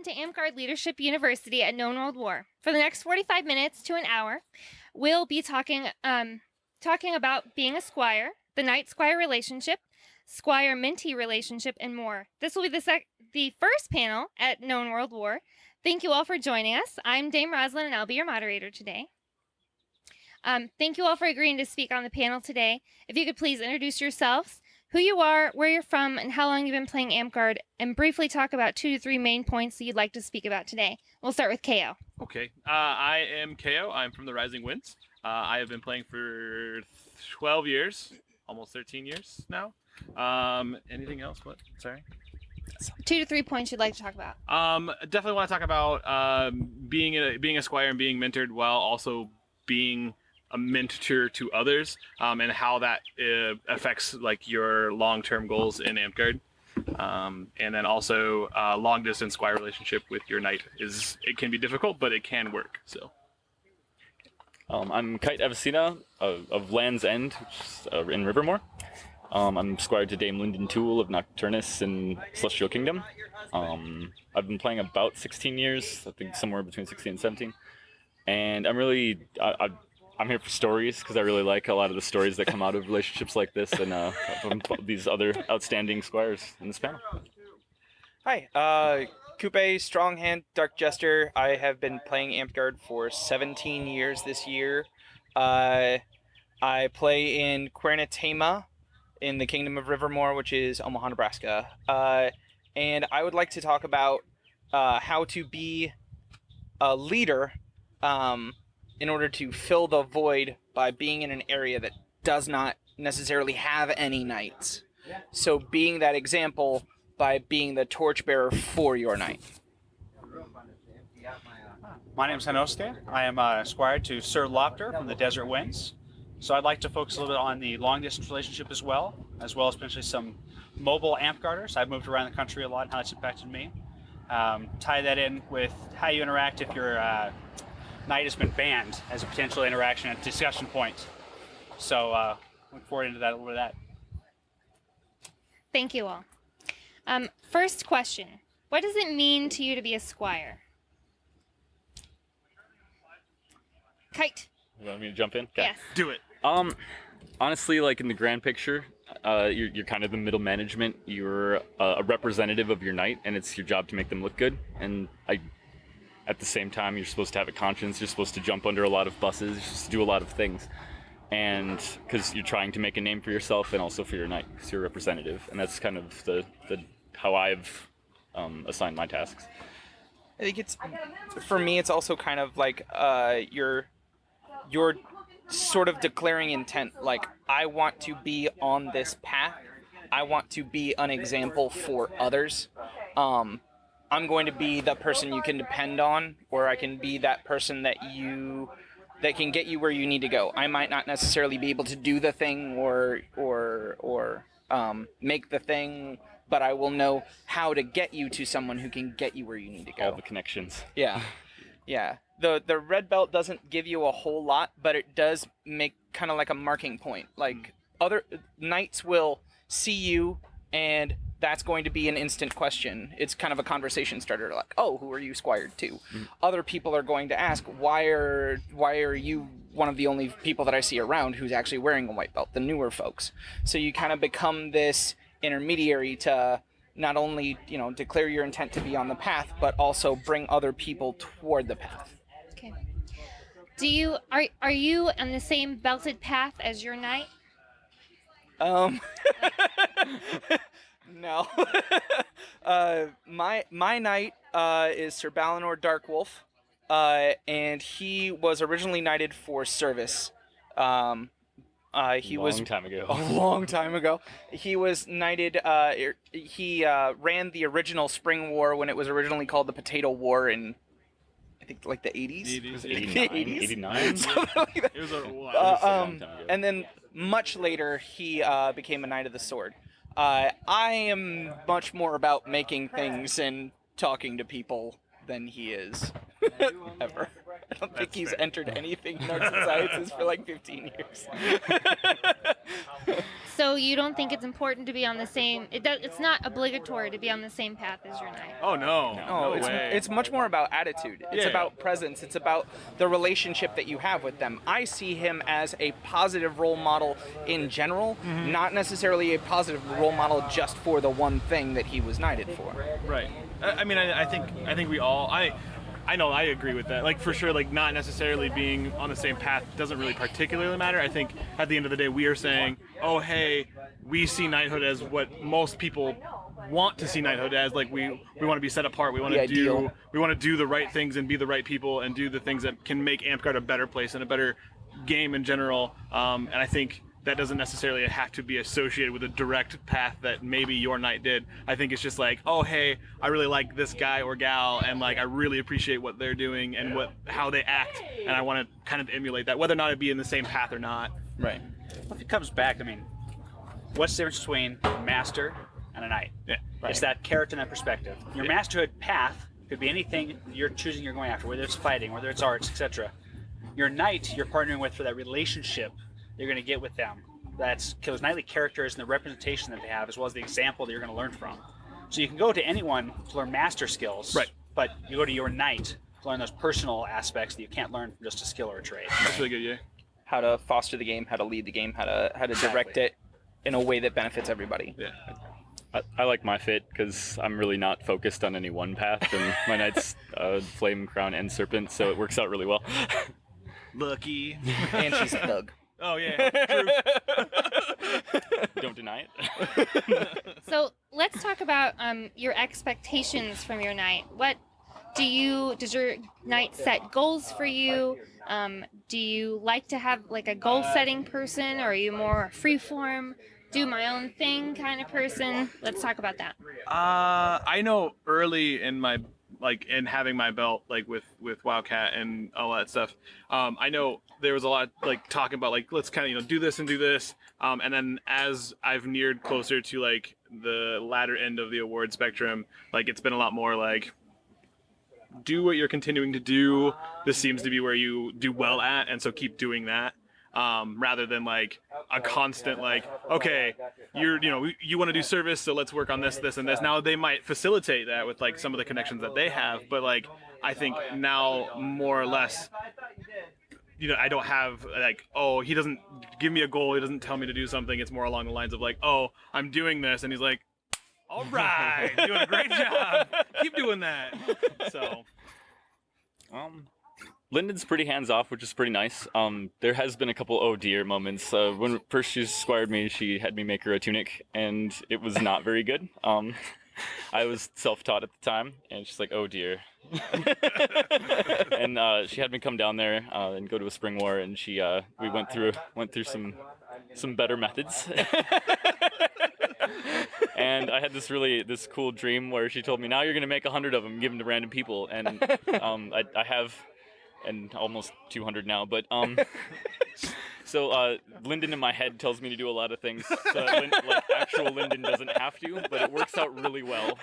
to Amtgard Leadership University at Known World War. For the next 45 minutes to an hour, we'll be talking about being a squire, the knight-squire relationship, squire-mentee relationship, and more. This will be the first panel at Known World War. Thank you all for joining us. I'm Dame Roslyn, and I'll be your moderator today. Thank you all for agreeing to speak on the panel today. If you could please introduce yourselves, who you are, where you're from, and how long you've been playing Amtgard, and briefly talk about 2 to 3 main points that you'd like to speak about today. We'll start with Kaio. Okay, I am Kaio. I'm from the Rising Winds. I have been playing for 12 years, almost 13 years now. Anything else? What? Sorry? 2 to 3 points you'd like to talk about. Definitely want to talk about being a squire and being mentored while also being a mentor to others, and how that affects like your long-term goals in Amtgard. And then also long-distance squire relationship with your knight it can be difficult, but it can work. So. I'm Kite of Land's End, which is in Rivermore. I'm squire to Dame Linden of Nocturnus and Celestial Kingdom. I've been playing about 16 years, I think somewhere between 16 and 17. And I'm really, I'm here for stories because I really like a lot of the stories that come out of relationships like this and these other outstanding squires in this panel. Hi, Kupe, Stronghand, Dark Jester. I have been playing Amtgard for 17 years this year. I play in Quernatema in the Kingdom of Rivermore, which is Omaha, Nebraska. And I would like to talk about how to be a leader in order to fill the void by being in an area that does not necessarily have any knights. So being that example by being the torchbearer for your knight. My name is Hannoske. I am a squire to Sir Lopter from the Desert Winds. So I'd like to focus a little bit on the long-distance relationship as well as potentially some mobile Amtgarders. I've moved around the country a lot and how that's impacted me. Tie that in with how you interact if your knight has been banned as a potential interaction and discussion point. So look forward into that, a little bit of that. Thank you all. First question. What does it mean to you to be a squire? Kite. You want me to jump in? Okay. Yes. Do it. Honestly, like in the grand picture, you're kind of the middle management. You're a representative of your knight, and it's your job to make them look good. And at the same time, you're supposed to have a conscience. You're supposed to jump under a lot of buses. You're supposed to do a lot of things. And because you're trying to make a name for yourself and also for your knight, because you're a representative. And that's kind of the how I've assigned my tasks. I think for me, it's also kind of like you're sort of declaring intent. Like, I want to be on this path. I want to be an example for others. I'm going to be the person you can depend on, or I can be that person that can get you where you need to go. I might not necessarily be able to do the thing or make the thing, but I will know how to get you to someone who can get you where you need to go. All the connections. Yeah. Yeah. The red belt doesn't give you a whole lot, but it does make kind of like a marking point. Like, other knights will see you, and that's going to be an instant question. It's kind of a conversation starter, like, oh, who are you squired to? Other people are going to ask, why are you one of the only people that I see around who's actually wearing a white belt, the newer folks? So you kind of become this intermediary to not only, declare your intent to be on the path, but also bring other people toward the path. Okay. Are you on the same belted path as your knight? No. My knight is Sir Balinor Darkwolf, and he was originally knighted for service. He was a long time ago. He was knighted. He ran the original Spring War when it was originally called the Potato War in, I think, like the 80s. Was it 89? Something like that. It was a long time ago. And then much later, he became a Knight of the Sword. I am much more about making things and talking to people than he is ever. I don't think he's entered anything in Arts and Sciences for like 15 years. So you don't think it's important to be on the same? It's not obligatory to be on the same path as your knight. Oh no, No, it's much more about attitude. It's Yeah. about presence. It's about the relationship that you have with them. I see him as a positive role model in general, not necessarily a positive role model just for the one thing that he was knighted for. Right. I mean, I think we all. I know I agree with that. Like for sure, like not necessarily being on the same path doesn't really particularly matter. I think at the end of the day, we are saying, oh hey, we see knighthood as what most people want to see knighthood as. Like we want to be set apart. We want to do the right things and be the right people and do the things that can make Amtgard a better place and a better game in general. And I think that doesn't necessarily have to be associated with a direct path that maybe your knight did. I think it's just like, oh hey, I really like this guy or gal, and like I really appreciate what they're doing and how they act, and I want to kind of emulate that, whether or not it be in the same path or not. Right. If it comes back, I mean, what's the difference between a master and a knight? Yeah. Right. It's that character and that perspective. Your masterhood path could be anything you're choosing, you're going after, whether it's fighting, whether it's arts, etc. Your knight, you're partnering with for that relationship you're going to get with them. That's those knightly characters and the representation that they have, as well as the example that you're going to learn from. So you can go to anyone to learn master skills, right? But you go to your knight to learn those personal aspects that you can't learn from just a skill or a trade. That's really good, yeah. How to foster the game, how to lead the game, how to direct it in a way that benefits everybody. Yeah. I like my fit because I'm really not focused on any one path, and my knight's flame, crown, and serpent, so it works out really well. Lucky. And she's a thug. Oh yeah, true. Don't deny it. So let's talk about your expectations from your knight. Does your knight set goals for you? Do you like to have like a goal setting person, or are you more freeform, do my own thing kind of person? Let's talk about that. I know early in my in having my belt with Wildcat and all that stuff, I know there was a lot talking about let's kind of do this and do this, and then as I've neared closer to the latter end of the award spectrum, it's been a lot more do what you're continuing to do. This seems to be where you do well at, and so keep doing that. Rather than a constant okay, you want to do service, so let's work on this, this, and this. Now they might facilitate that with some of the connections that they have, but I think now more or less, I don't have oh, he doesn't give me a goal, he doesn't tell me to do something. It's more along the lines of oh, I'm doing this, and he's like, all right, doing a great job, keep doing that. So Linden's pretty hands-off, which is pretty nice. There has been a couple oh dear moments. When first she squired me, she had me make her a tunic, and it was not very good. I was self-taught at the time, and she's like, oh dear. And she had me come down there and go to a spring war, and we went through some better methods. And I had this cool dream where she told me, now you're going to make 100 of them and give them to random people. And I have, and almost 200 now, but so Linden in my head tells me to do a lot of things so that actual Linden doesn't have to, but it works out really well.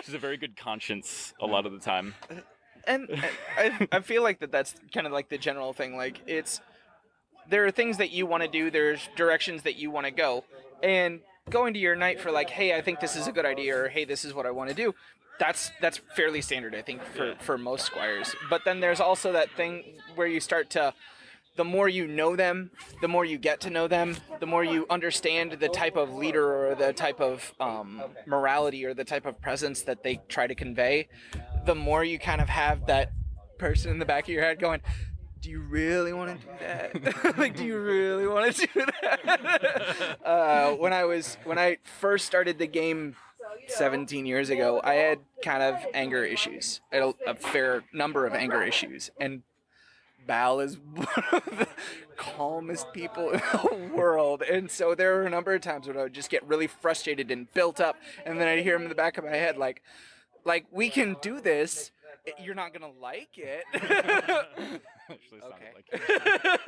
She's a very good conscience a lot of the time. And I feel that's kind of the general thing. There are things that you want to do, there's directions that you want to go, and going to your knight for hey, I think this is a good idea, or hey, this is what I want to do, that's fairly standard, I think, for most squires. But then there's also that thing where you start to, the more you know them, the more you get to know them, the more you understand the type of leader or the type of morality or the type of presence that they try to convey, the more you kind of have that person in the back of your head going, do you really want to do that? Do you really want to do that? When I first started the game 17 years ago, I had kind of anger issues. I had a fair number of anger issues, and Bal is one of the calmest people in the world, and so there were a number of times when I would just get really frustrated and built up, and then I'd hear him in the back of my head like we can do this, you're not gonna like it. Actually sounded Okay. like it.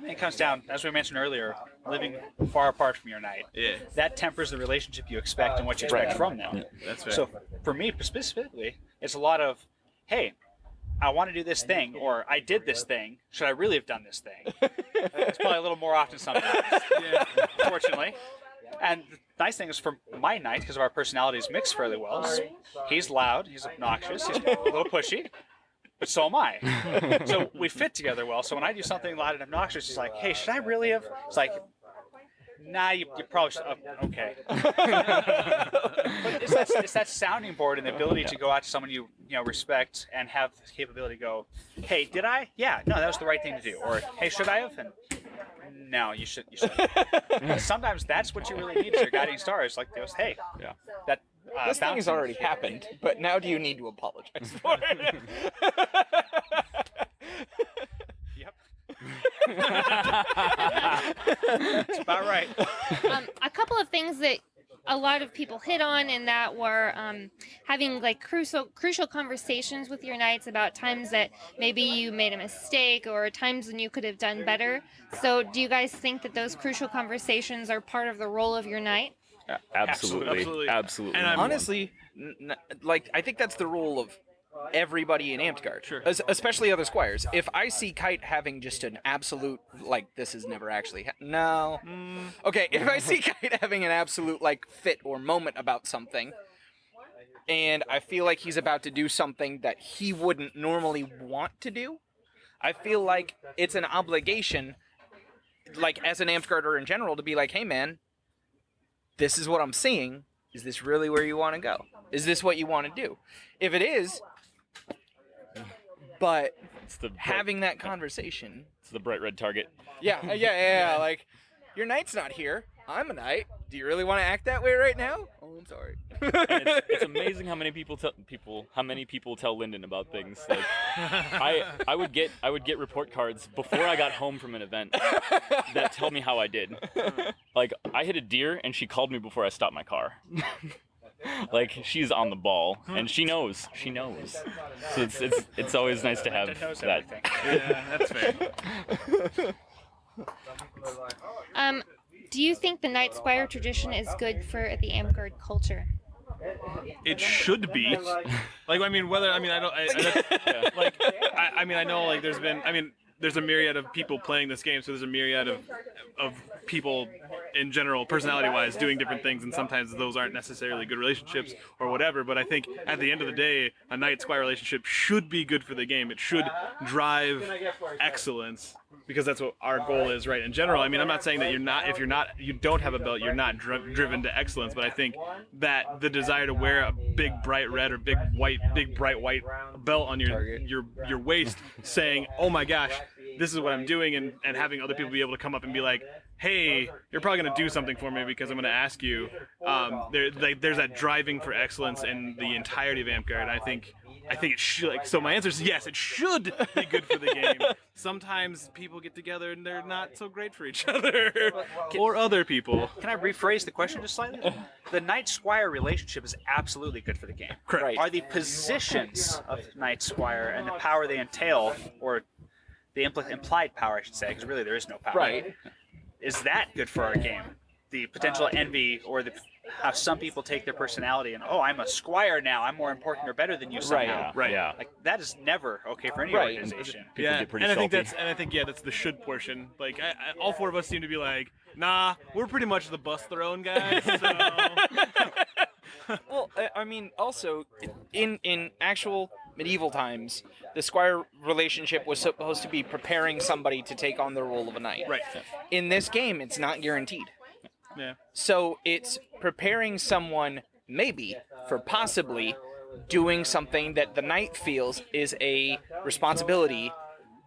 It comes down, as we mentioned earlier, living far apart from your knight. Yeah, That tempers the relationship you expect and what you expect from them. that's fair. So for me specifically, it's a lot of, hey, I want to do this thing, or I did this thing. Should I really have done this thing? It's probably a little more often sometimes, fortunately. And the nice thing is for my knight, because of our personalities mix fairly well, he's loud, he's obnoxious, he's a little pushy, but so am I. So we fit together well. So when I do something loud and obnoxious, he's like, hey, should I really have? It's like, nah, you probably should. Okay. But it's that sounding board and the ability to go out to someone you respect and have the capability to go, hey, did I? Yeah, no, that was the right thing to do. Or, hey, should I have? And no, you should. Sometimes that's what you really need as your guiding star. Is like, hey, that This thing has already happened, but now do you need to apologize for it? Yep. That's about right. A couple of things that a lot of people hit on in that were having like crucial conversations with your knights about times that maybe you made a mistake or times when you could have done better. So do you guys think that those crucial conversations are part of the role of your knight? Absolutely. And Honestly, like I think that's the role of everybody in Amtgard, Sure. Especially other squires. If I see Kite having just an absolute like this has never actually okay, if I see Kite having an absolute like fit or moment about something, and I feel like he's about to do something that he wouldn't normally want to do, I feel like it's an obligation, like as an Amtgarder in general, to be like, hey man, this is what I'm seeing. Is this really where you want to go? Is this what you want to do? If it is, but having that conversation. It's the bright red target. Yeah. Like, your knight's not here. I'm a knight. Do you really want to act that way right now? Oh, I'm sorry. And it's amazing how many people tell Linden about things. Like, I would get report cards before I got home from an event that tell me how I did. Like, I hit a deer and she called me before I stopped my car. Like, she's on the ball and she knows. So it's always nice to have that. Yeah, that's fair. Do you think the Knight Squire tradition is good for the Amtgard culture? It should be. Like, I mean, whether, I mean, I don't, like, I mean, I know, like, there's a myriad of people playing this game, so there's a myriad of people in general, personality-wise, doing different things, and sometimes those aren't necessarily good relationships or whatever, but I think at the end of the day, a Knight-Squire relationship should be good for the game. It should drive excellence, because that's what our goal is, right? In general, I mean, I'm not saying that you don't have a belt, you're not driven to excellence, but I think that the desire to wear a big bright red or big bright white belt on your waist, saying, oh my gosh, this is what I'm doing, and having other people be able to come up and be like, hey, you're probably going to do something for me because I'm going to ask you. There's that driving for excellence in the entirety of Amtgard. I think it should. Like, so my answer is yes, it should be good for the game. Sometimes people get together and they're not so great for each other or other people. Can I rephrase the question just slightly? The Knight-Squire relationship is absolutely good for the game. Correct. Right. Are the positions of Knight-Squire and the power they entail, or the implied power, I should say, because really there is no power. Right. Is that good for our game? The potential envy, or how some people take their personality and, oh, I'm a squire now, I'm more important or better than you somehow. Right. Yeah. Like, that is never okay for any Right. organization. People Yeah, get pretty and I think salty. that's the should portion. Like, all four of us seem to be like, nah, we're pretty much the bust their own guys. So. Well, I mean, also, in actual medieval times, the squire relationship was supposed to be preparing somebody to take on the role of a knight. Right. In this game, it's not guaranteed. Yeah. So it's preparing someone, maybe, for possibly doing something that the knight feels is a responsibility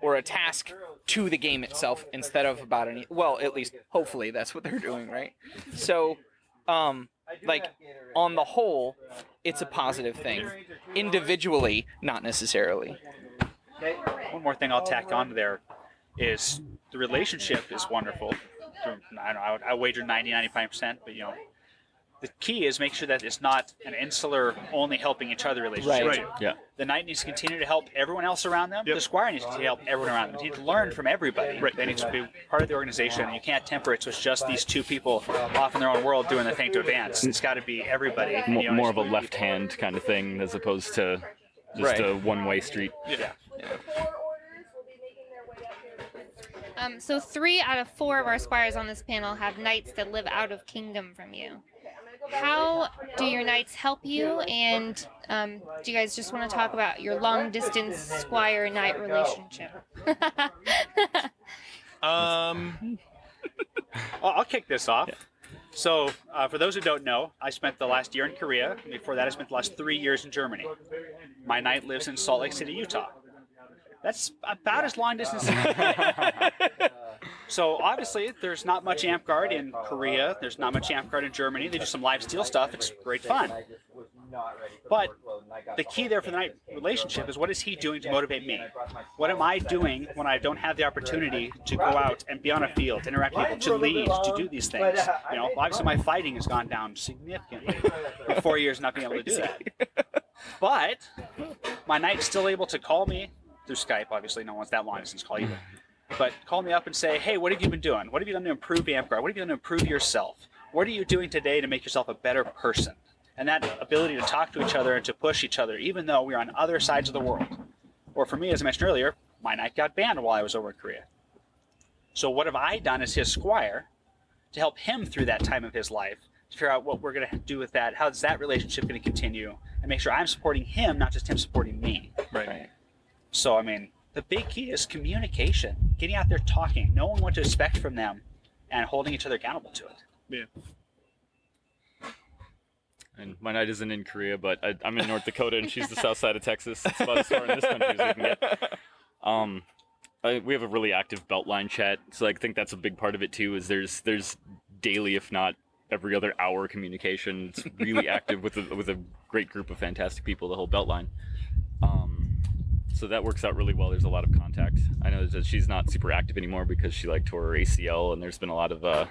or a task to the game itself instead of about any. Well, at least, hopefully, that's what they're doing, right? So, like, on the whole, it's a positive thing. Individually, not necessarily. One more thing I'll tack on there is the relationship is wonderful. I don't know, I wager 90-95%, but the key is make sure that it's not an insular, only helping each other relationship. Right. Yeah. The knight needs to continue to help everyone else around them. Yep. The squire needs to help everyone around them. They need to learn from everybody. Right. They need to be part of the organization, and you can't temper it so it's just these two people off in their own world doing the thing to advance. It's got to be everybody. More of a left hand kind of thing as opposed to just a one-way street. Yeah. So 3 out of 4 of our squires on this panel have knights that live out of kingdom from you. How do your knights help you? And do you guys just want to talk about your long-distance squire-knight relationship? I'll kick this off. So, for those who don't know, I spent the last year in Korea. Before that, I spent the last 3 years in Germany. My knight lives in Salt Lake City, Utah. That's about as long distance as you can get. So, obviously, there's not much Amtgard in Korea. There's not much Amtgard in Germany. They do some live steel stuff. It's great fun. But the key there for the knight relationship is, what is he doing to motivate me? What am I doing when I don't have the opportunity to go out and be on a field, interact with people, to lead, to do these things? You know, obviously my fighting has gone down significantly in 4 years not being able to do that. But my knight's still able to call me through Skype. Obviously, no one's that long distance call either. But call me up and say, hey, what have you been doing? What have you done to improve Amtgard? What have you done to improve yourself? What are you doing today to make yourself a better person? And that ability to talk to each other and to push each other, even though we're on other sides of the world. Or for me, as I mentioned earlier, my knight got banned while I was over in Korea. So what have I done as his squire to help him through that time of his life, to figure out what we're going to do with that, how's that relationship going to continue, and make sure I'm supporting him, not just him supporting me. Right. So, I mean, the big key is communication, getting out there talking, knowing what to expect from them, and holding each other accountable to it. Yeah. And my knight isn't in Korea, but I'm in North Dakota, and she's the south side of Texas. It's about as far in this country as we can get. We have a really active beltline chat, so I think that's a big part of it too. Is there's daily, if not every other hour, communication. It's really active with a great group of fantastic people. The whole beltline. So that works out really well. There's a lot of contact. I know that she's not super active anymore because she tore her ACL, and there's been a lot of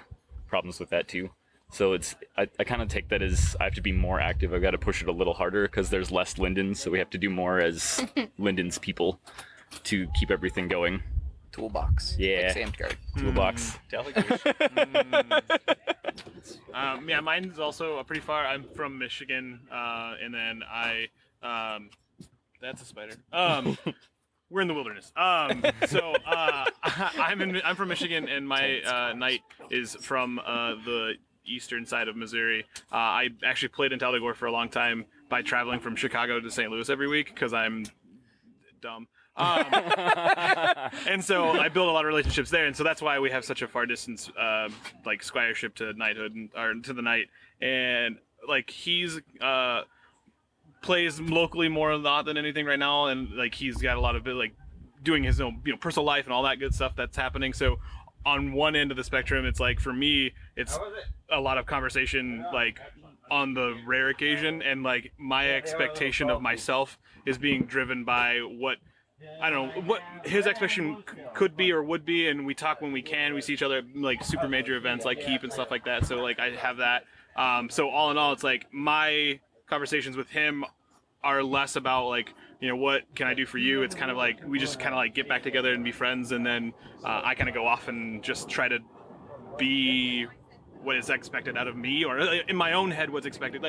problems with that too. So I kind of take that as I have to be more active. I've got to push it a little harder because there's less Linden, so we have to do more as Linden's people to keep everything going. Toolbox. Yeah. Like Amtgard. Toolbox. Yeah, mine's also pretty far. I'm from Michigan, and then that's a spider. We're in the wilderness. I'm from Michigan, and my knight is from the eastern side of Missouri. I actually played in Talladega for a long time by traveling from Chicago to St. Louis every week because I'm dumb. And so I built a lot of relationships there, and so that's why we have such a far distance squireship to knighthood or to the knight. And he's plays locally more a lot than anything right now, and he's got a lot of doing his own personal life and all that good stuff that's happening. So on one end of the spectrum, it's for me, it's a lot of conversation on the rare occasion, and my expectation of myself is being driven by what his expectation could be or would be, and we talk when we can. We see each other at super major events like Keep and stuff like that. So I have that. So all in all, it's my conversations with him are less about what can I do for you. It's kind of we just kind of get back together and be friends, and then I kind of go off and just try to be what is expected out of me, or in my own head what's expected,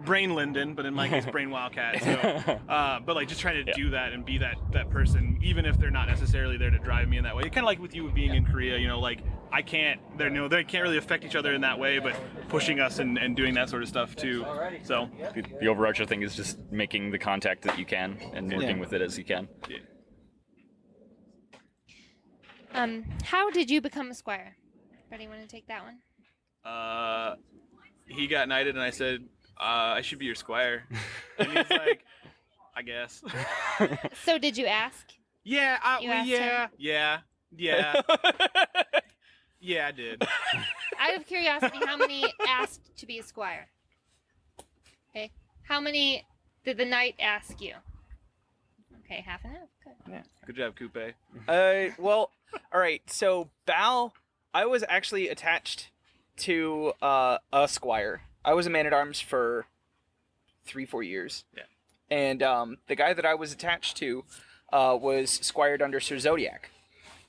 brain Linden, but in my case brain Wildcat. So but just trying to do that and be that person, even if they're not necessarily there to drive me in that way. Kind of with you being in Korea, I can't, they can't really affect each other in that way, but pushing us and doing that sort of stuff too. So the overarching thing is just making the contact that you can and working with it as you can. How did you become a squire? Anybody want to take that one? He got knighted, and I said, I should be your squire. And he's like, I guess. So did you ask? Yeah, yeah, I did. Out of curiosity, how many asked to be a squire? Okay. How many did the knight ask you? Okay, half and half. Good. Yeah. Good job, Kupe. Well, all right. So I was actually attached to a squire. I was a man-at-arms for 3-4 years. Yeah. And the guy that I was attached to was squired under Sir Zodiac.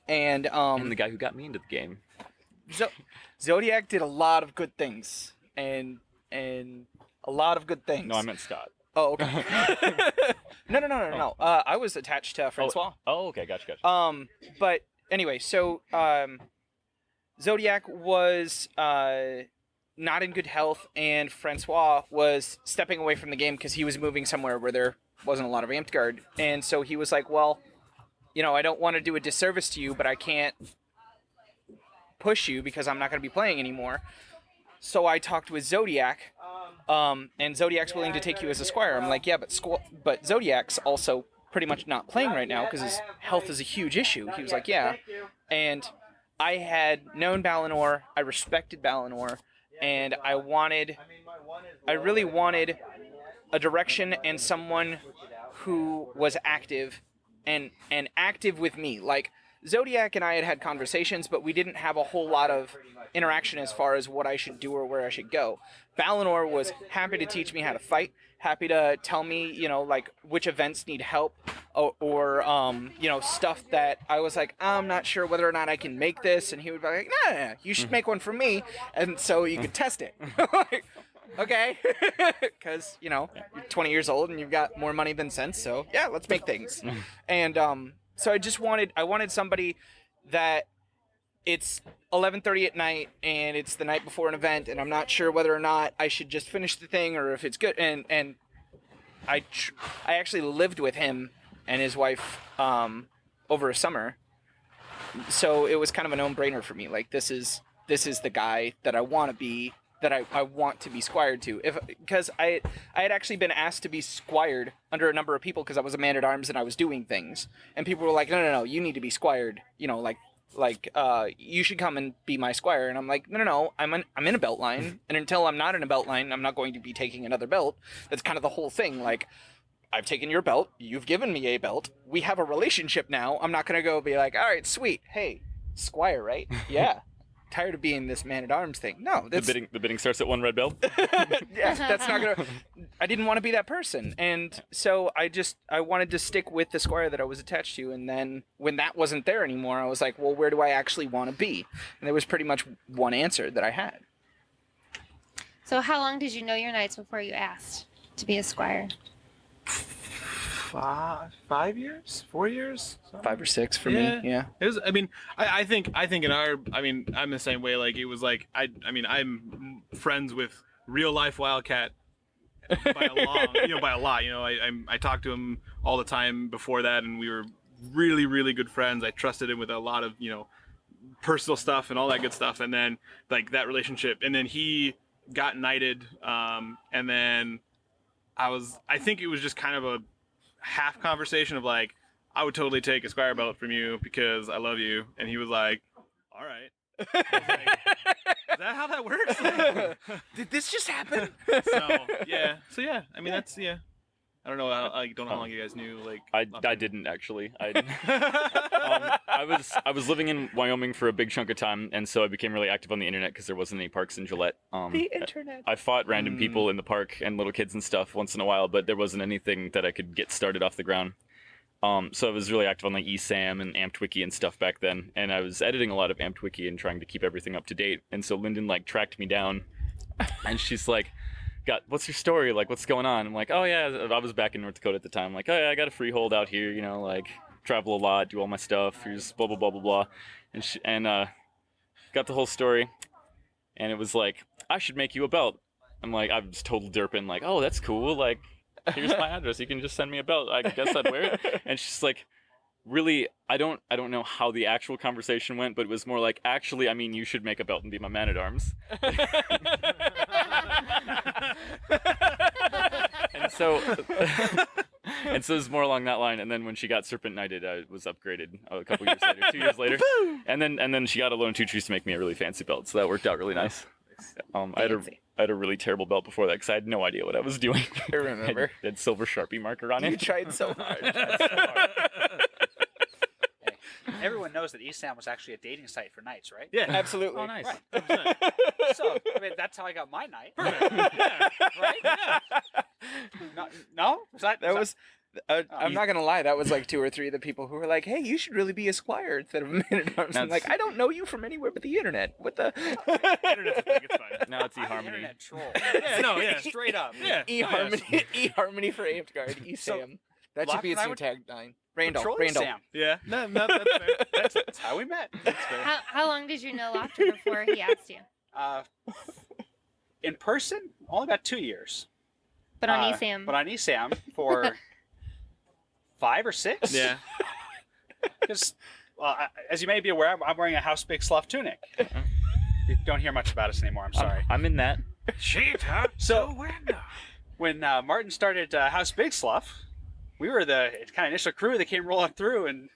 And the guy who got me into the game. Zodiac did a lot of good things. And a lot of good things. No, I meant Scott. Oh, okay. No. I was attached to Francois. Oh, okay, gotcha. But anyway, so Zodiac was not in good health, and Francois was stepping away from the game because he was moving somewhere where there wasn't a lot of Amtgard. And so he was like, well, I don't want to do a disservice to you, but I can't push you because I'm not going to be playing anymore. So I talked with Zodiac, and Zodiac's willing to take you as a Squire. I'm like, yeah, but Zodiac's also pretty much not playing right now because his health is a huge issue. He was like, yeah. And I had known Balinor, I respected Balinor, and I really wanted a direction and someone who was active and active with me. Like, Zodiac and I had conversations, but we didn't have a whole lot of interaction as far as what I should do or where I should go. Balinor was happy to teach me how to fight, happy to tell me, like, which events need help, or stuff that I was like, I'm not sure whether or not I can make this, and he would be like, no, you should make one for me, and so you could test it. Like, okay, because, you're 20 years old and you've got more money than sense, so yeah, let's make things. And so I wanted somebody that it's 11:30 at night and it's the night before an event and I'm not sure whether or not I should just finish the thing or if it's good. And I actually lived with him and his wife over a summer, so it was kind of a no-brainer for me. Like, this is the guy that I want to be, that I want to be squired to. Because I had actually been asked to be squired under a number of people because I was a man-at-arms and I was doing things. And people were like, no, you need to be squired. You should come and be my squire. And I'm like, no, I'm in a belt line. And until I'm not in a belt line, I'm not going to be taking another belt. That's kind of the whole thing. Like, I've taken your belt. You've given me a belt. We have a relationship now. I'm not going to go be like, all right, sweet. Hey, squire, right? Yeah. Tired of being this man-at-arms thing. No, that's... The bidding starts at 1 red bell? Yeah, that's not gonna... I didn't want to be that person. And so I wanted to stick with the squire that I was attached to, and then when that wasn't there anymore, I was like, well, where do I actually want to be? And there was pretty much one answer that I had. So how long did you know your knights before you asked to be a squire? 5 years, 4 years, 5 or 6 for me. Yeah. It was. I think in our. I'm the same way. Like, it was like I'm friends with real life Wildcat by a lot. I talked to him all the time before that, and we were really, really good friends. I trusted him with a lot of personal stuff and all that good stuff. And then like that relationship, and then he got knighted, and then I think it was just kind of a half conversation of like, I would totally take a squire belt from you because I love you, and he was like, all right. I was like, is that how that works? Did this just happen? So yeah, that's I don't know. I don't know how long you guys knew. Like, I didn't actually. I was living in Wyoming for a big chunk of time, and so I became really active on the internet because there wasn't any parks in Gillette. The internet. I fought random people in the park and little kids and stuff once in a while, but there wasn't anything that I could get started off the ground. So I was really active on like eSam and Amtwiki and stuff back then, and I was editing a lot of Amtwiki and trying to keep everything up to date. And so Linden like tracked me down, and she's like, what's your story? Like, what's going on? I'm like, oh yeah, I was back in North Dakota at the time. I'm like, oh yeah, I got a freehold out here, like travel a lot, do all my stuff, here's blah blah blah blah blah, and got the whole story, and it was like, I should make you a belt. I'm like, I was total derping, like, oh, that's cool, like, here's my address, you can just send me a belt, I guess I'd wear it. And she's like, really, I don't know how the actual conversation went, but it was more like, actually, you should make a belt and be my man-at-arms. And so it was more along that line. And then when she got Serpent Knighted, I was upgraded a couple years later, 2 years later. And then she got Alone Two Trees to make me a really fancy belt, so that worked out really nice. I had a really terrible belt before that because I had no idea what I was doing. I remember. I had silver Sharpie marker on it. You tried so hard. Everyone knows that eSam was actually a dating site for knights, right? Yeah, absolutely. Oh, nice. Right. So, that's how I got my knight. Perfect. Yeah. Right? Yeah. No? I'm not gonna lie, that was like 2 or 3 of the people who were like, hey, you should really be a squire instead of a man-at-arms. I'm like, I don't know you from anywhere but the internet. What the? Internet's a thing, it's fine. Now it's I'm an eHarmony. internet troll. Yeah, no, yeah. Straight up. Yeah. eHarmony for Amtgard, eSam. That should be its Lachlan new and tagline. Randall. Patrolling Randall. Sam. Yeah, no, that's fair. That's how we met. That's fair. How long did you know Lofter before he asked you? In person, only about 2 years. But on ESAM. But on ESAM for 5 or 6. Yeah. Because, well, as you may be aware, I'm wearing a House Big Slough tunic. You don't hear much about us anymore. I'm sorry. I'm in that. So when Martin started House Big Slough, we were the kind of initial crew that came rolling through, and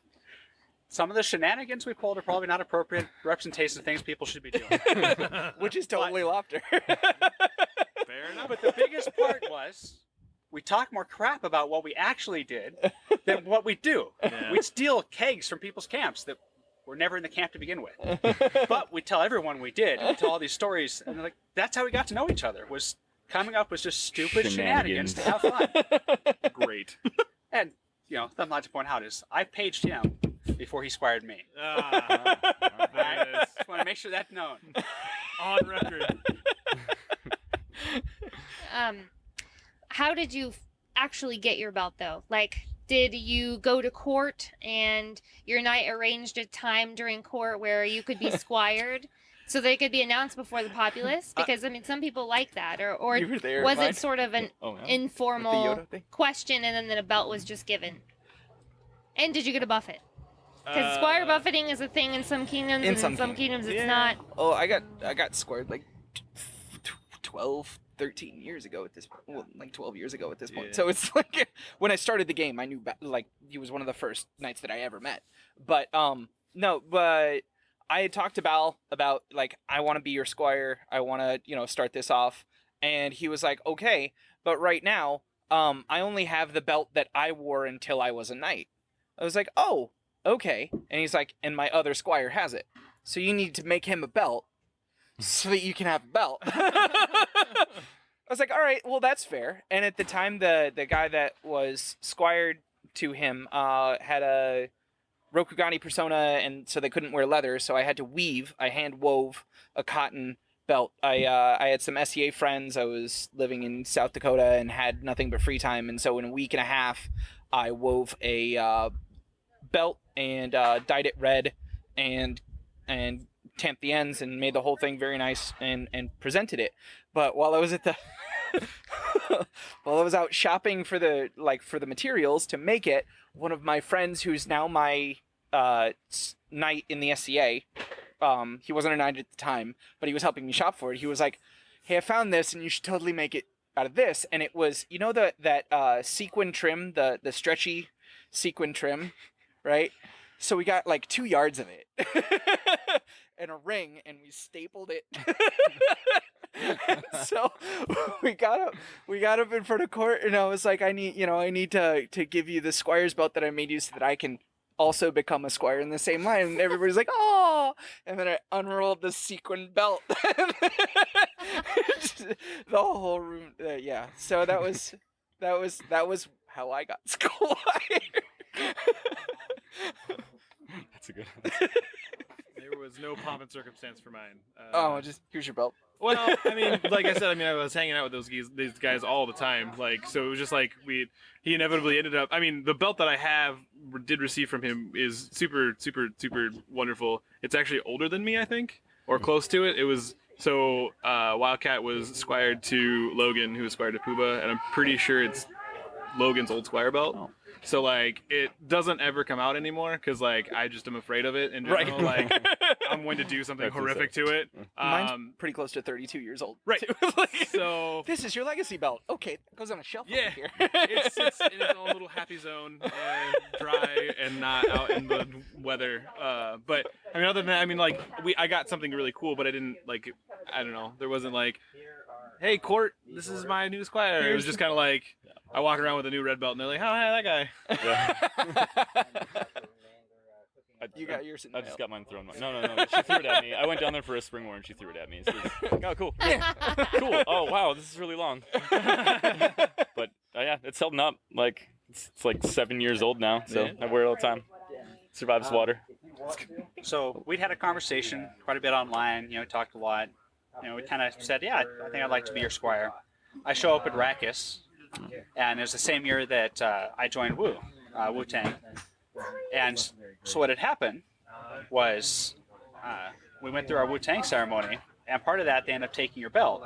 some of the shenanigans we pulled are probably not appropriate representation of things people should be doing. Which is totally Lofter. Fair enough. But the biggest part was we talk more crap about what we actually did than what we do. Yeah. We'd steal kegs from people's camps that were never in the camp to begin with. But we tell everyone we did. We tell all these stories, and like that's how we got to know each other. Was coming up with just stupid shenanigans to have fun. Great. And something I'd like to point out is I paged him before he squired me. Ah, I that is just want to make sure that's known. on record. How did you actually get your belt, though? Like, did you go to court and your knight arranged a time during court where you could be squired so they could be announced before the populace? Because, I mean, some people like that. Or You were there, was Mike. it sort of an Oh, yeah. informal Yoda thing? question and then a belt was just given? And did you get a buffet? Because squire buffeting is a thing in some kingdoms, and in some kingdoms it's Yeah. not. Oh, I got squared like 12, 13 years ago at this point. Well, like 12 years ago at this point. Yeah. So it's like when I started the game, I knew like he was one of the first knights that I ever met. But no, but I had talked to Bal about like I want to be your squire. I want to start this off, and he was like, okay, but right now I only have the belt that I wore until I was a knight. I was like, oh, okay. And he's like, and my other squire has it. So you need to make him a belt so that you can have a belt. I was like, all right, well, that's fair. And at the time, the guy that was squired to him had a Rokugani persona, and so they couldn't wear leather, so I had to weave. I hand wove a cotton belt. I had some SEA friends. I was living in South Dakota and had nothing but free time, and so in a week and a half, I wove a belt and dyed it red and tamped the ends and made the whole thing very nice and presented it. But while I was at the while I was out shopping for the materials to make it, one of my friends who's now my knight in the SCA, he wasn't a knight at the time, but he was helping me shop for it. He was like, "Hey, I found this and you should totally make it out of this." And it was, that sequin trim, the stretchy sequin trim, right? So we got like 2 yards of it and a ring, and we stapled it. And so we got up in front of court, and I was like, I need to give you the squire's belt that I made you so that I can also become a squire in the same line. And everybody's like, oh, and then I unrolled the sequin belt. The whole room, yeah. So that was how I got squired. That's a good. There was no pomp and circumstance for mine. Just here's your belt. Well, I mean, like I said, I was hanging out with these guys all the time. Like, so it was just like he inevitably ended up. I mean, the belt that I did receive from him is super, super, super wonderful. It's actually older than me, I think, or close to it. It was so Wildcat was squired to Logan, who was squired to Puba, and I'm pretty sure it's Logan's old squire belt. Oh. So like it doesn't ever come out anymore because like I just am afraid of it in general. Right. Like I'm going to do something That's horrific insane. to it. Mine's pretty close to 32 years old. Right. too. Like, So this is your legacy belt. Okay, it goes on a shelf yeah, over here. it sits in its own little happy zone, and dry and not out in the weather. But I mean, other than that, I mean, like I got something really cool, but I didn't like. I don't know. There wasn't like, hey, court, this is my new squire. It was just kind of like I walk around with a new red belt, and they're like, oh, hey, that guy. Yeah. You got yours in the I just mail. got mine thrown. No. She threw it at me. I went down there for a spring war and she threw it at me. So oh, cool. Cool. Oh, wow. This is really long. But yeah, it's holding up. Like it's like 7 years old now, so Yeah. I wear it all the time. Survives water. So we'd had a conversation quite a bit online, talked a lot. We kind of said, yeah, I think I'd like to be your squire. I show up at Rakis And it was the same year that I joined Wu-Tang. And so what had happened was we went through our Wu-Tang ceremony, and part of that, they ended up taking your belt.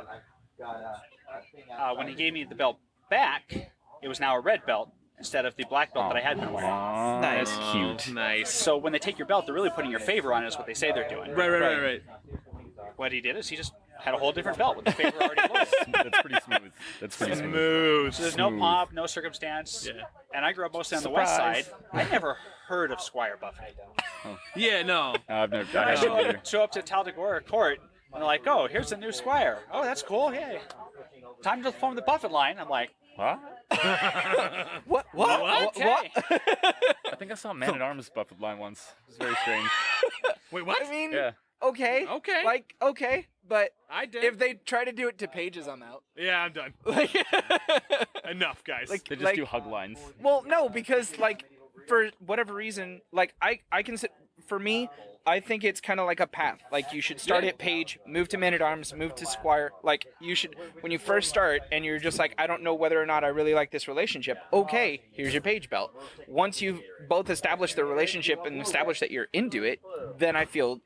When he gave me the belt back, it was now a red belt instead of the black belt that I had been wearing. Nice. That's cute. Nice. So when they take your belt, they're really putting your favor on it, is what they say they're doing. Right. What he did is he just had a whole different belt with the favor already loaded. That's pretty smooth. That's pretty smooth. So there's no pomp, no circumstance. Yeah. And I grew up mostly on the west side. Surprise. I never heard of Squire buffing. Yeah, no. I've never. I I haven't show up to Tal'Dorei Court, and they're like, "Oh, here's a new Squire. Oh, that's cool. Yay! Time to form the buffet line." I'm like, What? What? Okay. I think I saw Man at Arms buffet line once. It was very strange. Wait, what? I mean, Yeah. okay. Okay. Like, okay, but I did. if they try to do it to pages, I'm out. Yeah, I'm done. Like, Enough, guys. Like- They just do hug lines. well, no, because like for whatever reason, like I can for me, I think it's kind of like a path. Like you should start Yeah. at page, move to Man-at-Arms, move to Squire. Like you should, when you first start and you're just like, I don't know whether or not I really like this relationship. Okay, here's your page belt. Once you've both established the relationship and established that you're into it, then I feel,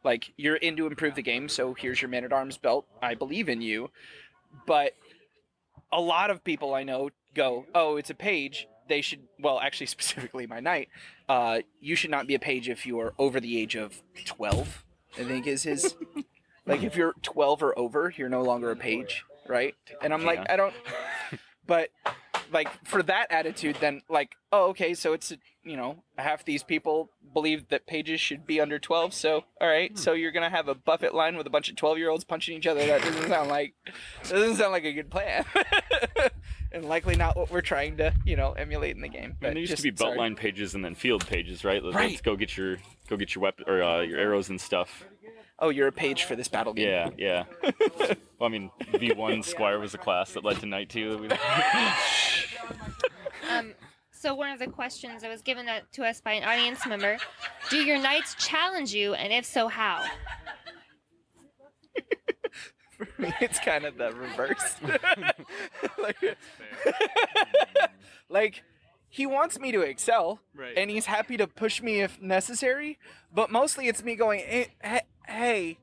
like you're in to improve the game. So here's your Man-at-Arms belt. I believe in you. But a lot of people I know go, oh, it's a page. They should, well, actually specifically my knight, you should not be a page if you are over the age of 12, I think is his. Like if you're 12 or over, you're no longer a page, right? And I'm like, Yeah. I don't, but like for that attitude, then like, oh, okay, so it's, half these people believe that pages should be under 12, so all right, so you're gonna have a buffet line with a bunch of 12-year-olds punching each other. That doesn't sound like a good plan. And likely not what we're trying to, emulate in the game. I mean, there used to be belt line pages and then field pages, right? Let's Right. go get your weapon or your arrows and stuff. Oh, you're a page for this battle game. Yeah. Well, I mean, V1 Squire was a class that led to Knight 2. So one of the questions that was given to us by an audience member: do your knights challenge you, and if so, how? For me, it's kind of the reverse. like, he wants me to excel, Right. and he's happy to push me if necessary. But mostly, it's me going, hey,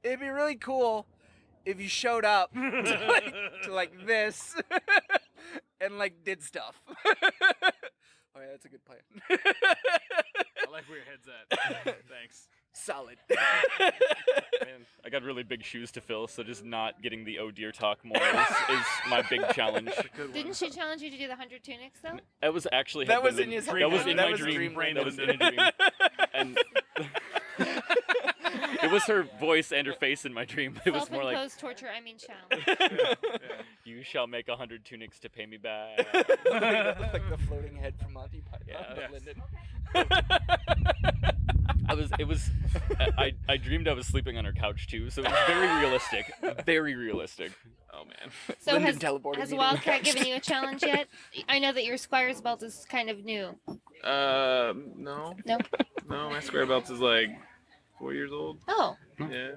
it'd be really cool if you showed up to like this and like did stuff. Oh yeah, that's a good plan. I like where your head's at. Thanks. Solid. Man, I got really big shoes to fill, so just not getting the oh dear talk more is my big challenge. Didn't she challenge you to do the 100 tunics though? That was actually That had was been in his that dream. was in That my was dream. dream That was in Linden. a dream. And it was her voice and her face in my dream, but it was more like, Self-imposed torture. I mean challenge. "You shall make 100 tunics to pay me back." Like the floating head from Monty Python. Yeah. of Linden. I dreamed I was sleeping on her couch too, so it was very realistic. Very realistic. Oh man. So Linden has teleported me to the Wildcat couch. given you a challenge yet? I know that your Squire's belt is kind of new. No. No? No, my square belt is like 4 years old. Oh, Yeah.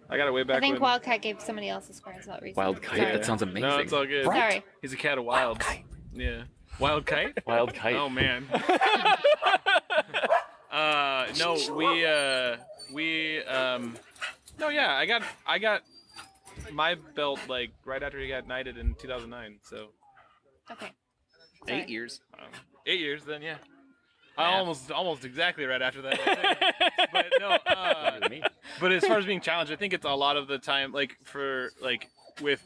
I got it way back I think when. Wildcat gave somebody else a Squire's belt recently. Wild kite. Sorry. That sounds amazing. No, it's all good. Sorry. He's a cat of wilds. Yeah. Wild kite? Wild kite. Oh man. No, no, yeah, I got my belt like right after he got knighted in 2009. So Okay. 8 years. 8 years then, yeah. Almost exactly right after that. I think. But no, Me. but as far as being challenged, I think it's a lot of the time, like with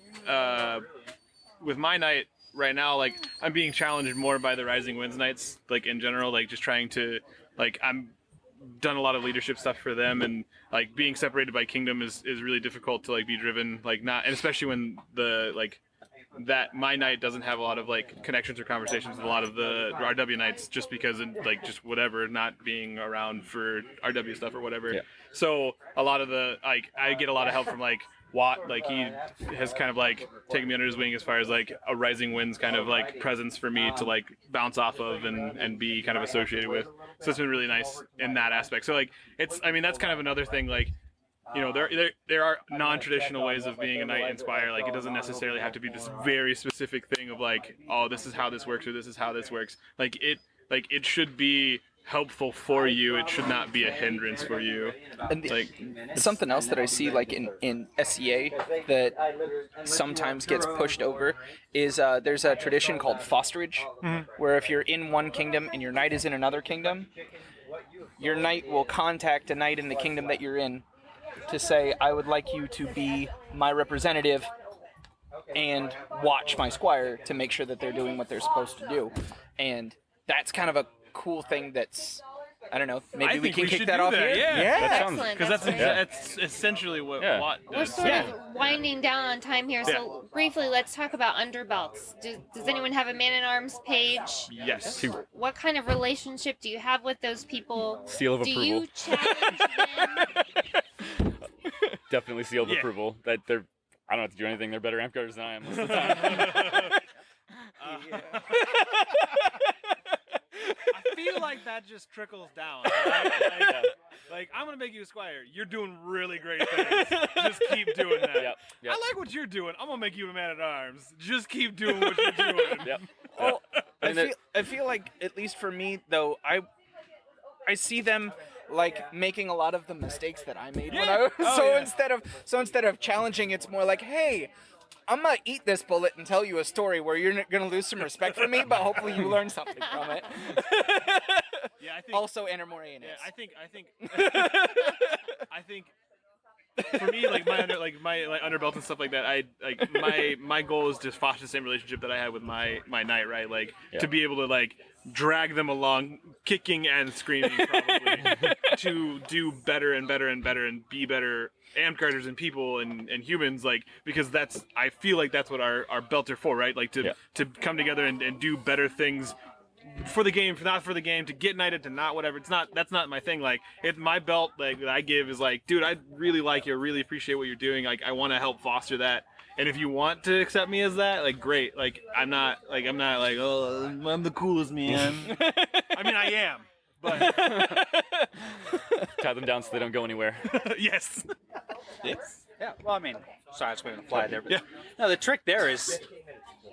my knight right now, like I'm being challenged more by the Rising Winds Knights, like in general, like just trying to, like I'm done a lot of leadership stuff for them, and like being separated by kingdom is really difficult to like be driven, like not, and especially when the like that my knight doesn't have a lot of like connections or conversations with a lot of the RW knights, just because of like just whatever, not being around for RW stuff or whatever. Yeah. So a lot of the like I get a lot of help from like Watt, like he has kind of like taken me under his wing as far as like a Rising Winds kind of like presence for me to like bounce off of and be kind of associated with. So it's been really nice in that aspect. So like it's, I mean, that's kind of another thing, like you know, there are non-traditional ways of being a knight and squire. Like, it doesn't necessarily have to be this very specific thing of like, oh, this is how this works or this is how this works. Like it should be helpful for you. It should not be a hindrance for you. And Like, something else that I see like in SCA that sometimes gets pushed over is there's a tradition called fosterage, where if you're in one kingdom and your knight is in another kingdom, your knight will contact a knight in the kingdom that you're in to say, I would like you to be my representative and watch my squire to make sure that they're doing what they're supposed to do. And that's kind of a cool thing that's, I don't know, maybe we can kick that off here. Yeah. That sounds Excellent. Because great. that's essentially what Watt We're does. sort of winding down on time here, so briefly, let's talk about underbelts. Does anyone have a man-at-arms page? Yes. What kind of relationship do you have with those people? Seal of Do approval. you challenge them? Definitely seal of Yeah. approval. That they're. I don't have to do anything. They're better Amtgarders than I am most of the time. I feel like that just trickles down. Right? Like, I'm gonna make you a squire. You're doing really great things. Just keep doing that. Yep. I like what you're doing. I'm gonna make you a man at arms. Just keep doing what you're doing. Yep. Well, And I feel like, at least for me though, I see them like making a lot of the mistakes that I made when I was, instead of challenging, it's more like, hey, I'm gonna eat this bullet and tell you a story where you're gonna lose some respect for me, but hopefully you learn something from it. Yeah, I think. Also, enter more ANS. Yeah, I think. For me, like my underbelt and stuff like that, my goal is to foster the same relationship that I had with my knight, right? Like to be able to like drag them along, kicking and screaming, probably, to do better and better and better and be better Amtgarders and people and humans, like, because I feel like that's what our belts are for, right? Like to come together and do better things for the game, not for the game, to get knighted, to not whatever. That's not my thing. Like, my belt, like, that I give is like, dude, I really like you, really appreciate what you're doing. Like, I want to help foster that. And if you want to accept me as that, like, great. Like, I'm not like, oh, I'm the coolest man. I mean, I am, but tie them down so they don't go anywhere. yes. Yeah, well, I mean, sorry, I was going to fly there. But no, the trick there is,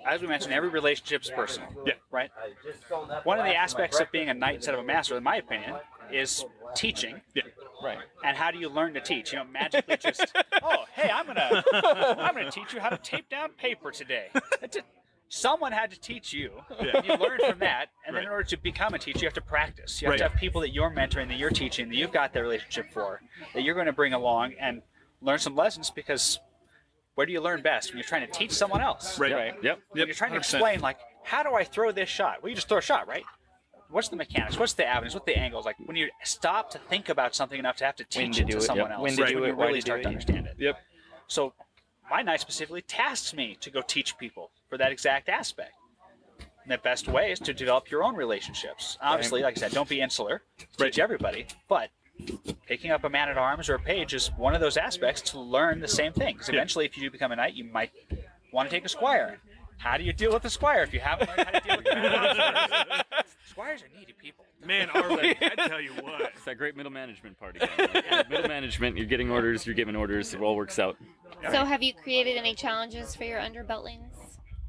as we mentioned, every relationship's personal. Yeah. Right? One of the aspects of being a knight instead of a master, in my opinion, is teaching. Yeah. Right. And how do you learn to teach? You know, magically just, oh, hey, I'm gonna teach you how to tape down paper today. Someone had to teach you. Yeah. You learn from that, and then Right. in order to become a teacher, you have to practice. You have Right. to have people that you're mentoring, that you're teaching, that you've got that relationship for, that you're going to bring along and learn some lessons, because where do you learn best? When you're trying to teach someone else. Right. Yep. When you're trying to 100%. explain, like, how do I throw this shot? Well, you just throw a shot, right? What's the mechanics? What's the avenues? What's the angles? Like, when you stop to think about something enough to have to When teach to it do to it, someone yep. else, When to that's do when it, you why really to do start it, to yeah. understand it. Yep. So my knight specifically tasks me to go teach people for that exact aspect. And the best way is to develop your own relationships. Obviously, like I said, don't be insular. Teach everybody. But picking up a man-at-arms or a page is one of those aspects to learn the same thing. Because eventually, if you do become a knight, you might want to take a squire. How do you deal with a squire if you haven't learned how to deal with a man-at-arms first? Squires are needy people. Man, already, I tell you what. It's that great middle management part again. Middle management, you're getting orders, you're giving orders, it all works out. So, have you created any challenges for your underbeltlings?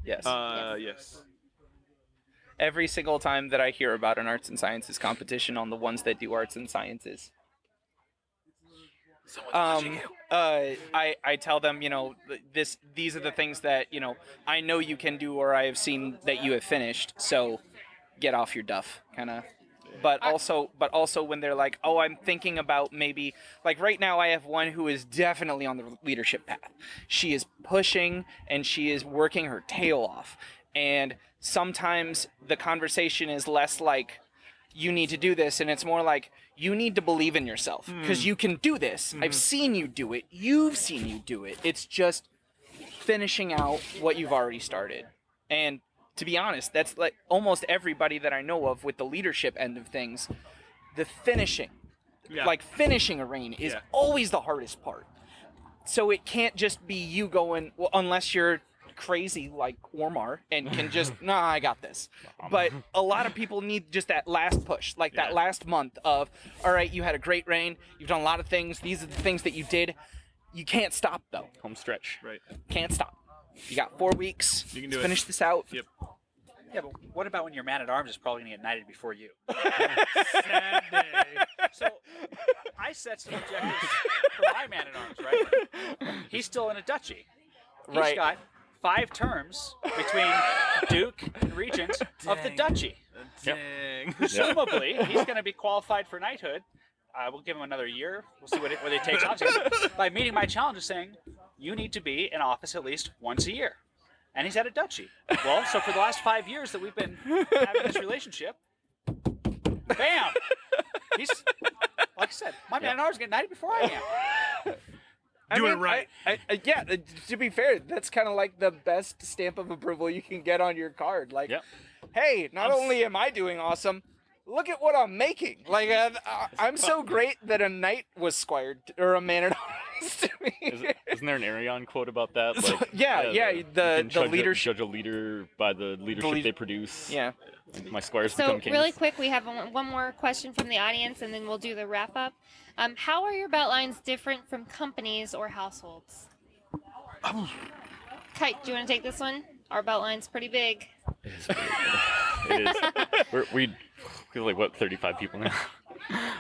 Yes. Yes. Every single time that I hear about an arts and sciences competition on the ones that do arts and sciences, I tell them, you know, these are the things that, you know, I know you can do, or I have seen that you have finished. So get off your duff, kind of. But also when they're like, oh, I'm thinking about maybe, like right now I have one who is definitely on the leadership path. She is pushing and she is working her tail off. And sometimes the conversation is less like, you need to do this, and it's more like, you need to believe in yourself because you can do this. I've seen you do it. You've seen you do it. It's just finishing out what you've already started. And to be honest, that's like almost everybody that I know of with the leadership end of things. The finishing, like finishing a reign is always the hardest part. So it can't just be you going, well, unless you're crazy like Ormar and can just, nah, I got this. But a lot of people need just that last push, like that last month of, all right, you had a great reign, you've done a lot of things, these are the things that you did. You can't stop, though. Home stretch. Right. Can't stop. You got 4 weeks You can to do it. finish this out. Yep. Yeah, but what about when your man-at-arms is probably going to get knighted before you? Sad day. So I set some objectives for my man-at-arms, right? He's still in a duchy. He's Right. got 5 terms between Duke and Regent of the duchy. Dang. Presumably, he's going to be qualified for knighthood. We'll give him another year. We'll see what it takes off to. By meeting my challenge of saying, you need to be in office at least once a year. And he's at a duchy. Well, so for the last 5 years that we've been having this relationship, bam! He's, like I said, my man-at-arms getting knighted before I am. Doing it right. Yeah, to be fair, that's kind of like the best stamp of approval you can get on your card. Like, Yep. hey, not only am I doing awesome, look at what I'm making. Like, I'm so great that a knight was squired, or a man-at-arms to me. Isn't there an Arion quote about that? Like, the leadership. Judge a leader by the leadership they produce. Yeah. My squires So become kings. really quick, we have one more question from the audience, and then we'll do the wrap up. How are your beltlines different from companies or households? Kite, do you want to take this one? Our beltline's pretty big. It is. It is. We're like, what, 35 people now?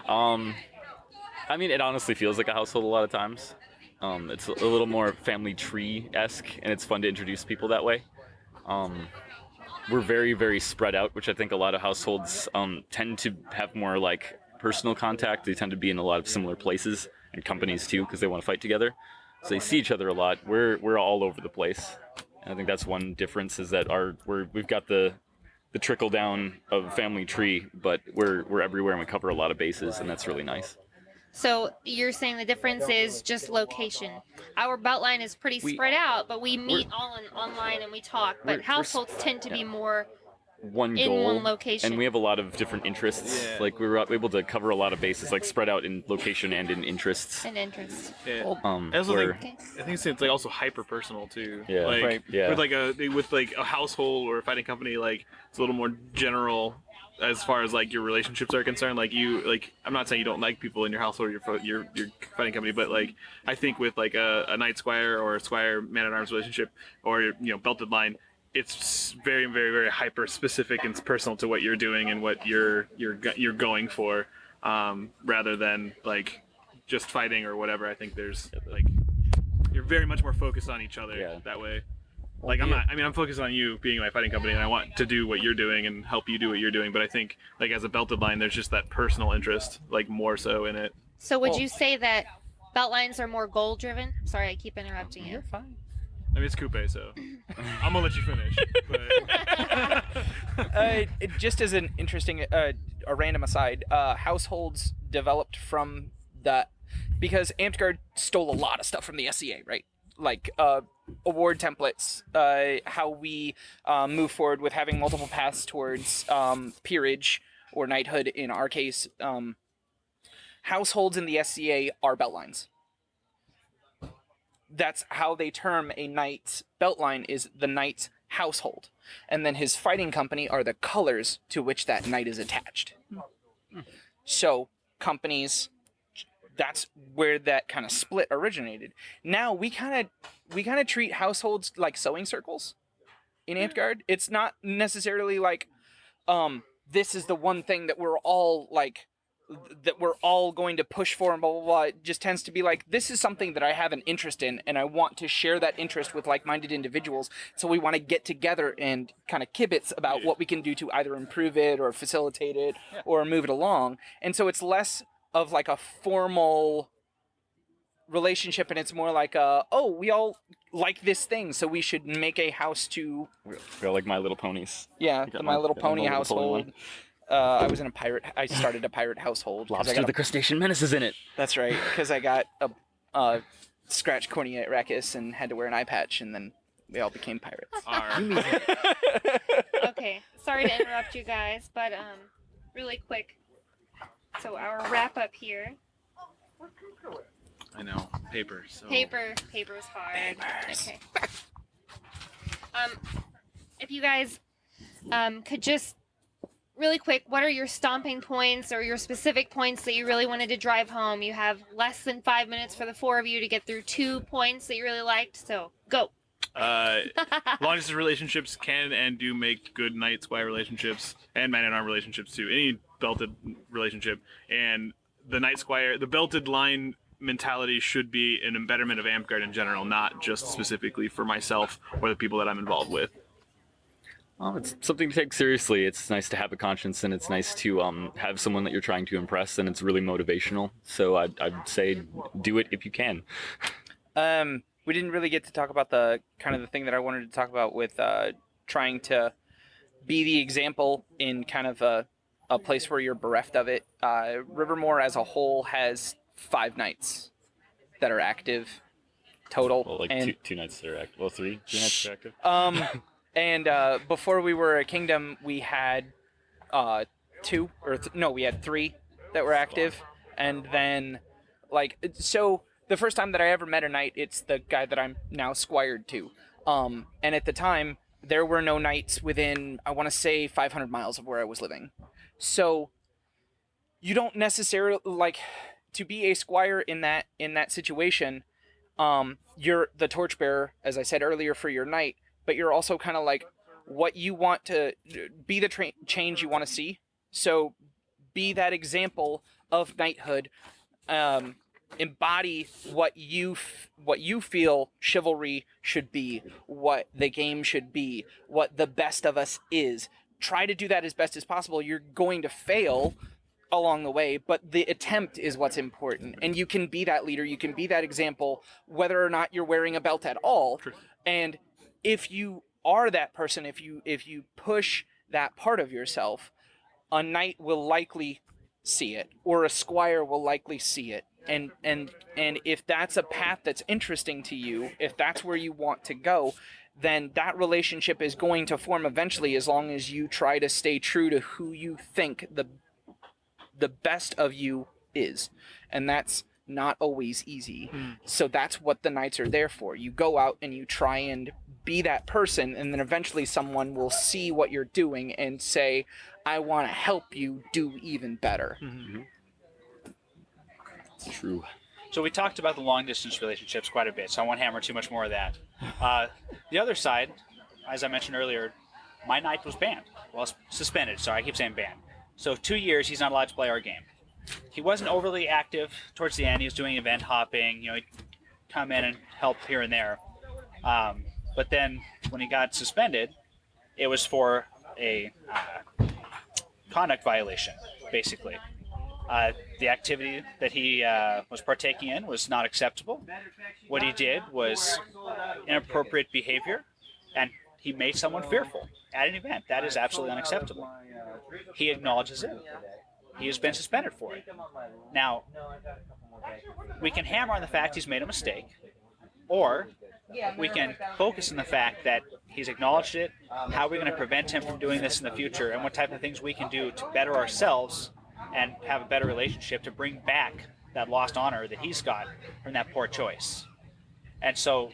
I mean, it honestly feels like a household a lot of times. It's a little more family tree-esque, and it's fun to introduce people that way. We're very, very spread out, which I think a lot of households tend to have more like personal contact. They tend to be in a lot of similar places, and companies too, because they want to fight together. So they see each other a lot. We're all over the place. And I think that's one difference, is that we've got the trickle down of family tree, but we're everywhere and we cover a lot of bases, and that's really nice. So you're saying the difference is just location. Our beltline is pretty spread out, but we meet all online and we talk. But households tend to be more one in goal, one location. and we have a lot of different interests. Yeah. Like we were able to cover a lot of bases, like spread out in location and in interests. and interest. Yeah. Um, I also where- think it's like also hyper personal too. Yeah. Like, Right. Yeah. with like a household or a fighting company, like it's a little more general as far as like your relationships are concerned. Like I'm not saying you don't like people in your household or your fighting company, but like I think with like a knight squire or a squire man at arms relationship or belted line, it's very, very, very hyper specific and personal to what you're doing and what you're going for, rather than like just fighting or whatever. I think there's like you're very much more focused on each other that way. Like I'm focused on you being my fighting company, and I want to do what you're doing and help you do what you're doing. But I think like as a belted line, there's just that personal interest, like more so in it. So would you say that beltlines are more goal driven? Sorry, I keep interrupting you. You're fine. I mean, it's Kupe, so I'm gonna let you finish. But Just as an interesting, a random aside, households developed from that because Amtgard stole a lot of stuff from the SCA, right? Like award templates, how we move forward with having multiple paths towards peerage or knighthood in our case. Households in the SCA are beltlines. That's how they term a knight's beltline, is the knight's household. And then his fighting company are the colors to which that knight is attached. So companies, that's where that kind of split originated. Now we kind of treat households like sewing circles in Amtgard. It's not necessarily like this is the one thing that we're all going to push for and blah blah blah. It just tends to be like, this is something that I have an interest in and I want to share that interest with like-minded individuals, so we want to get together and kind of kibitz about what we can do to either improve it or facilitate it or move it along. And so it's less of like a formal relationship, and it's more like we all like this thing, so we should make a house to We're like My Little Ponies. the My Little Pony My Little Pony household. one. I started a pirate household. 'cause I Lobster got the Crustacean Menace is in it. That's right, because I got a scratched cornea rachis and had to wear an eye patch, and then we all became pirates. Okay, sorry to interrupt you guys, but really quick. So our wrap up here. I know paper. So Paper's hard. Papers. Okay. If you guys could just really quick, what are your stomping points or your specific points that you really wanted to drive home? You have less than 5 minutes for the 4 of you to get through 2 points that you really liked, so go. Long distance relationships can and do make good knight squire relationships and man at arm relationships too. Any belted relationship, and the knight squire, the belted line mentality should be an embedment of Amtgard in general, not just specifically for myself or the people that I'm involved with. Well, it's something to take seriously. It's nice to have a conscience, and it's nice to have someone that you're trying to impress, and it's really motivational. So I'd say do it if you can. We didn't really get to talk about the kind of the thing that I wanted to talk about with trying to be the example in kind of a place where you're bereft of it. Rivermore as a whole has 5 knights that are active total. Well, like and, two knights that are active. Well, 3 knights that are active. And before we were a kingdom, we had 2 or we had 3 that were active, and then so the first time that I ever met a knight, it's the guy that I'm now squired to, and at the time there were no knights within, I want to say, 500 miles of where I was living. So you don't necessarily to be a squire in that situation. You're the torchbearer, as I said earlier, for your knight. But you're also kind of what you want to be, the change you want to see. So be that example of knighthood. Embody what you feel chivalry should be, what the game should be, what the best of us is. Try to do that as best as possible. You're going to fail along the way, but the attempt is what's important. And you can be that leader. You can be that example, whether or not you're wearing a belt at all. And if you are that person, if you push that part of yourself, a knight will likely see it, or a squire will likely see it. And if that's a path that's interesting to you, if that's where you want to go, then that relationship is going to form eventually, as long as you try to stay true to who you think the best of you is. And that's not always easy. So that's what the knights are there for. You go out and you try and be that person, and then eventually someone will see what you're doing and say, I want to help you do even better. Mm-hmm. It's true. So we talked about the long-distance relationships quite a bit, so I won't hammer too much more of that. The other side, as I mentioned earlier, my knight was banned. Well, suspended. Sorry, I keep saying banned. So 2 years, he's not allowed to play our game. He wasn't overly active towards the end. He was doing event hopping. He'd come in and help here and there. But then when he got suspended, it was for a conduct violation, basically. The activity that he was partaking in was not acceptable. What he did was inappropriate behavior, and he made someone fearful at an event. That is absolutely unacceptable. He acknowledges it. He has been suspended for it. Now, we can hammer on the fact he's made a mistake, or we can focus on the fact that he's acknowledged it, how we're going to prevent him from doing this in the future, and what type of things we can do to better ourselves and have a better relationship to bring back that lost honor that he's got from that poor choice. And so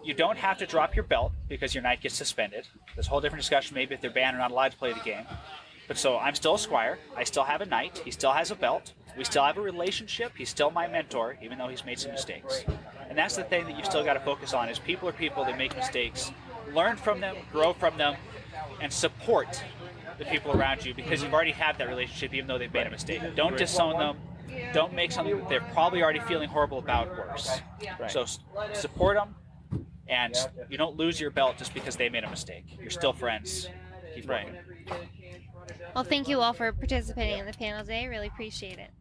you don't have to drop your belt because your knight gets suspended. There's a whole different discussion maybe if they're banned or not allowed to play the game. But so I'm still a squire. I still have a knight. He still has a belt. We still have a relationship. He's still my mentor, even though he's made some mistakes. And that's the thing that you've still got to focus on is people are people that make mistakes. Learn from them, grow from them, and support the people around you because you've already had that relationship even though they've made a mistake. Don't disown them. Don't make something that they're probably already feeling horrible about worse. Right. So support them, and you don't lose your belt just because they made a mistake. You're still friends. Keep going. Well, thank you all for participating in the panel today. Really appreciate it.